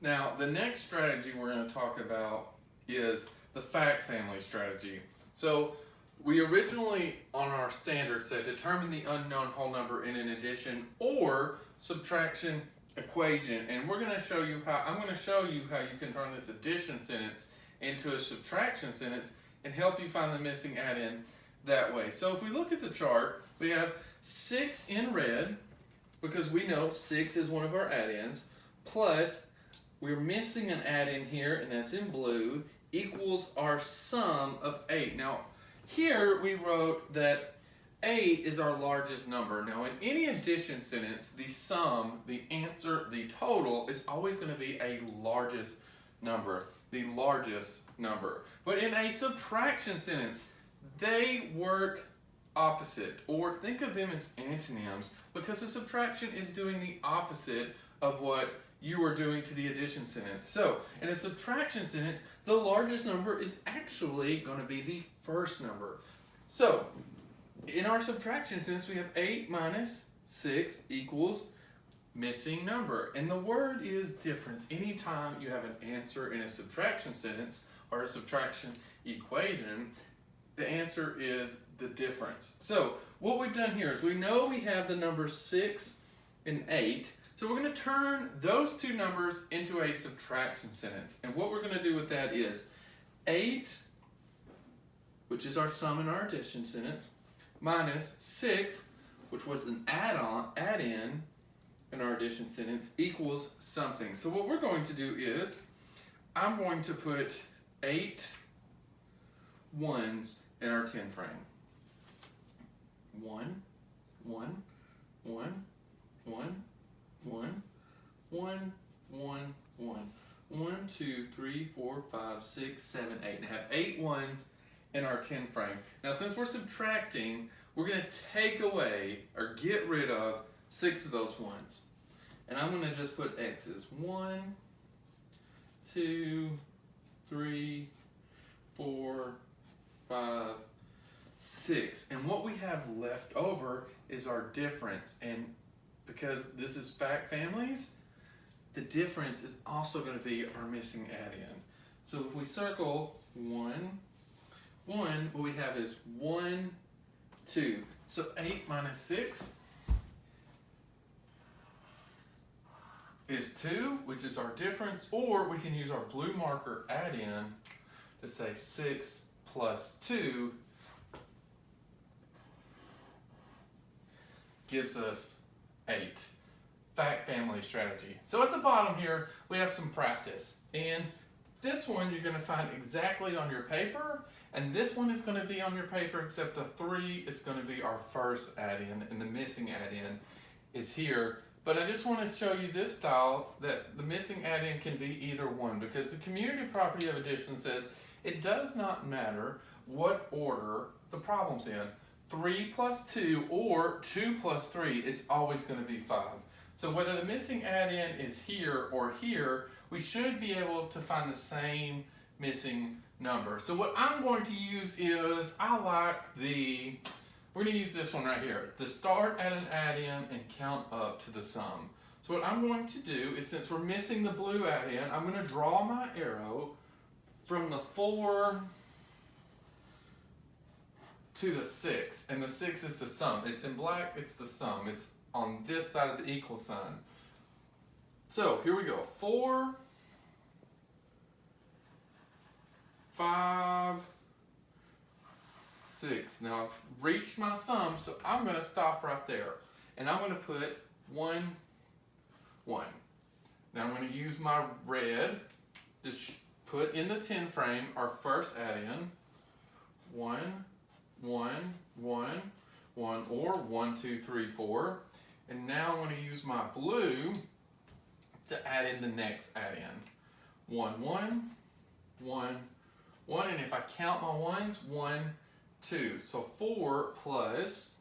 Now, the next strategy we're going to talk about is the fact family strategy. So, we originally on our standard said determine the unknown whole number in an addition or subtraction equation, and we're going to show you how. I'm going to show you how you can turn this addition sentence into a subtraction sentence and help you find the missing add-in that way. So if we look at the chart, we have 6 in red because we know 6 is one of our add-ins, plus we're missing an add-in here, and that's in blue, equals our sum of 8. Now, here we wrote that 8 is our largest number. Now, in any addition sentence, the sum, the answer, the total is always going to be a largest number, the largest number. But in a subtraction sentence, they work opposite, or think of them as antonyms, because the subtraction is doing the opposite of what you are doing to the addition sentence. So, in a subtraction sentence, the largest number is actually going to be the first number. So, in our subtraction sentence, we have 8 minus 6 equals missing number. And the word is difference. Anytime you have an answer in a subtraction sentence or a subtraction equation, the answer is the difference. So, what we've done here is we know we have the numbers 6 and 8. So we're going to turn those two numbers into a subtraction sentence. And what we're going to do with that is 8, which is our sum in our addition sentence, minus 6, which was an add-in in our addition sentence, equals something. So what we're going to do is, I'm going to put 8 ones in our 10 frame. 1, 1, 1, 1, 1, 1, 1, 1, 1, 2, 3, 4, 5, 6, 7, 8. And I have 8 ones in our 10 frame. Now, since we're subtracting, we're going to take away or get rid of 6 of those ones. And I'm going to just put X's. 1, 2, 3, 4, 5, 6. And what we have left over is our difference. And because this is fact families, the difference is also going to be our missing add-in. So if we circle 1, what we have is 1, 2. So 8 minus 6 is 2, which is our difference, or we can use our blue marker add-in to say 6 plus 2 gives us 8. Fact family strategy. So at the bottom here, we have some practice. And this one you're going to find exactly on your paper, and this one is going to be on your paper, except the 3 is going to be our first add-in, and the missing add-in is here. But I just want to show you this style, that the missing add-in can be either one, because the community property of addition says it does not matter what order the problem's in. 3 plus 2 or 2 plus 3 is always going to be 5. So whether the missing add-in is here or here, we should be able to find the same missing number. So what I'm going to use is, we're going to use this one right here. The start at an add-in and count up to the sum. So what I'm going to do is, since we're missing the blue add-in, I'm going to draw my arrow from the 4 to the 6, and the 6 is the sum. It's in black, it's the sum. It's on this side of the equal sign. So here we go. 4, 5, 6. Now I've reached my sum, so I'm going to stop right there. And I'm going to put 1, 1. Now I'm going to use my red to put in the 10 frame our first add-in. 1, 1, 1, 1, or 1, 2, 3, 4. And now I'm going to use my blue to add in the next add-in. 1, 1, 1, 1. And if I count my ones, 1, 2. So 4 plus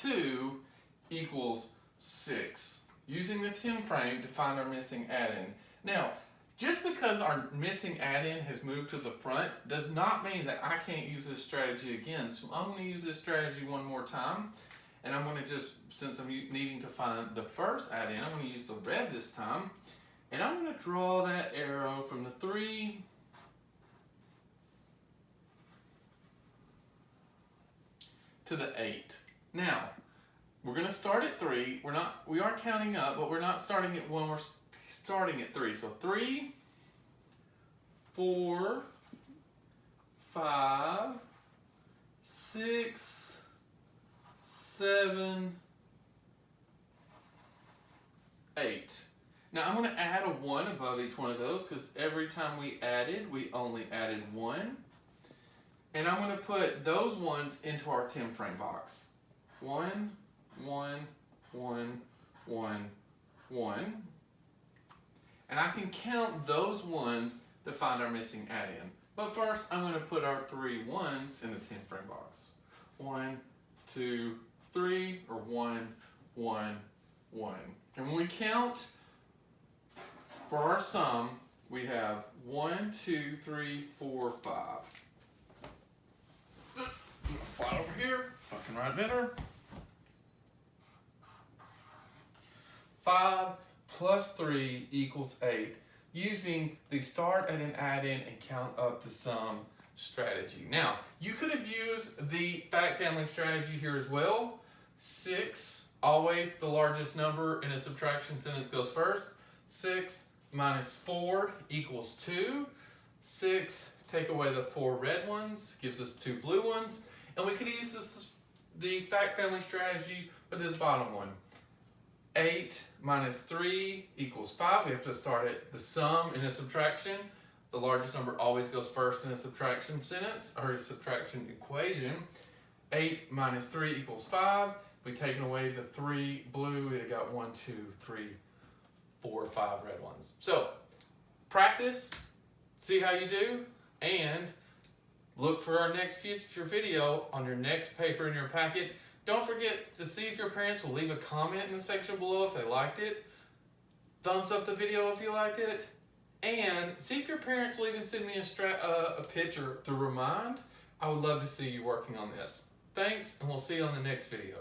2 equals 6. Using the 10 frame to find our missing add-in. Now, just because our missing add-in has moved to the front does not mean that I can't use this strategy again. So I'm going to use this strategy one more time. And I'm going to just, since I'm needing to find the first add-in, I'm going to use the red this time. And I'm going to draw that arrow from the 3 to the 8. Now, we're going to start at 3. We are counting up, but we're not starting at 1. We're starting at 3. So 3, 4, 5, 6, 7, 8. Now I'm going to add a 1 above each one of those because every time we added, we only added 1. And I'm going to put those ones into our 10 frame box. 1, 1, 1, 1, 1. And I can count those ones to find our missing add-in. But first, I'm going to put our 3 1s in the 10 frame box. 1, 2, 3, or 1, 1, 1. And when we count for our sum, we have 1, 2, 3, 4, 5. Slide over here so I can write better. 5 plus 3 equals 8, using the start at an add-in and count up the sum strategy. Now, you could have used the fact family strategy here as well. 6, always the largest number in a subtraction sentence goes first. 6 minus 4 equals 2. 6, take away the 4 red ones, gives us 2 blue ones. And we could use the fact family strategy for this bottom one. 8 minus 3 equals 5. We have to start at the sum in a subtraction. The largest number always goes first in a subtraction sentence or a subtraction equation. 8 minus 3 equals 5. We've taken away the 3 blue. We got 1, 2, 3, 4, 5 red ones. So practice, see how you do, and look for our next future video on your next paper in your packet. Don't forget to see if your parents will leave a comment in the section below if they liked it. Thumbs up the video if you liked it. And see if your parents will even send me a picture to remind. I would love to see you working on this. Thanks, and we'll see you on the next video.